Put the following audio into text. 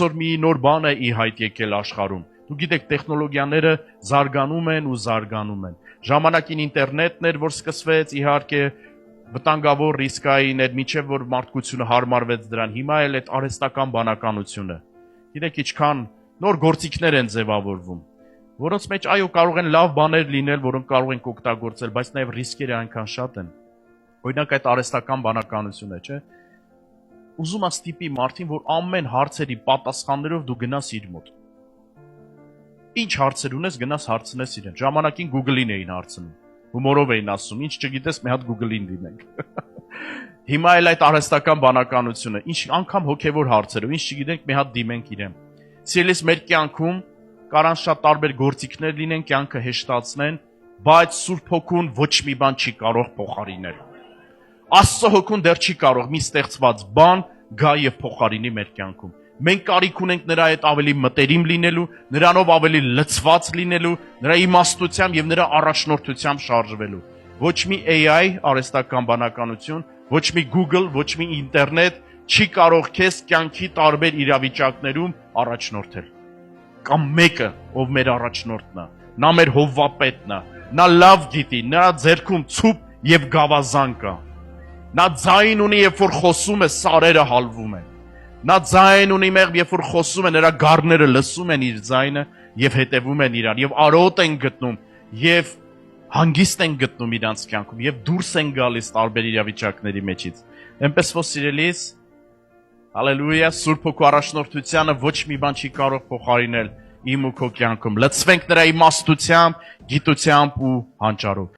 այսօր մի նոր բան է ի հայտ եկել աշխարհում։ Դու գիտեք, տեխնոլոգիաները զարգանում են ու զարգանում են։ Ժամանակին ինտերնետն էր, որ սկսվեց, իհարկե վտանգավոր ռիսկային էր, մինչև որ մարդկությունը հարմարվեց դրան։ Հիմա էլ այդ արհեստական բանականությունը։ Գիտեք, ինչքան նոր գործիքներ են ձևավորվում, որոնց մեջ այո կարող են լավ բաներ լինել, որոնք կարող ենք օգտագործել, բայց նաև ռիսկերը այնքան շատ են։ Օրինակ այդ արհեստական բանականությունը, չէ՞։ Ուզում ես տիպի մարդին, որ ամեն հարցերի պատասխաններով դու գնաս իր մոտ։ Ինչ հարցեր ունես, գնաս հարցնես իրեն։ Ժամանակին Google-ին էին հարցնում։ Հումորով էին ասում, ինչ չգիտես, մի հատ Google-ին դիմենք։ Հիմա էլ այդ արհեստական բանականությունը, ինչ անգամ հոգևոր հարցերով, ինչ չգիտենք, մի հատ դիմենք իրեն։ Սիրելիս, մեր կյանքում կարան շատ տարբեր գործիքներ լինեն, կյանքը հեշտացնեն, բայց Սուրբ Հոգուն ոչ մի բան չի կարող փոխարինել։ Աստծո Հոգուն դեռ չի կարող մի ստեղծված բան գա եւ փոխարինի մեր կյանքում։ Մենք կարիք ունենք նրա հետ ավելի մտերիմ լինելու, նրանով ավելի լցված լինելու, նրա իմաստությամբ եւ նրա առաջնորդությամբ շարժվելու։ Ոչ մի AI, արհեստական բանականություն, ոչ մի Google, ոչ մի ինտերնետ չի կարող քեզ կյանքի տարբեր իրավիճակներում առաջնորդել։ Կամ մեկը, ով մեր առաջնորդն է, նա մեր հովվապետն է, նա լավ գիտի, նրա ձեռքում ցուպ եւ գավազան կա։ Նա ձայն ունի, երբ որ խոսում է, սարերը հալվում են։ Նա ձայն ունի, երբ որ խոսում է, նրա գառները լսում են իր ձայնը եւ հետևում են իրար, եւ արոտ են գտնում, եւ հանգիստ են գտնում իրանց կյանքում, եւ դուրս են գալիս տարբեր իրավիճակների մեջից։ Այնպես որ սիրելիս, հալելույա, Սուրբ Հոգու առաջնորդությանը ոչ մի բան չի կարող փոխարինել իմ ու քո կյանքում։ Լցվենք նրա իմաստությամբ, գիտությամբ ու հանճարով։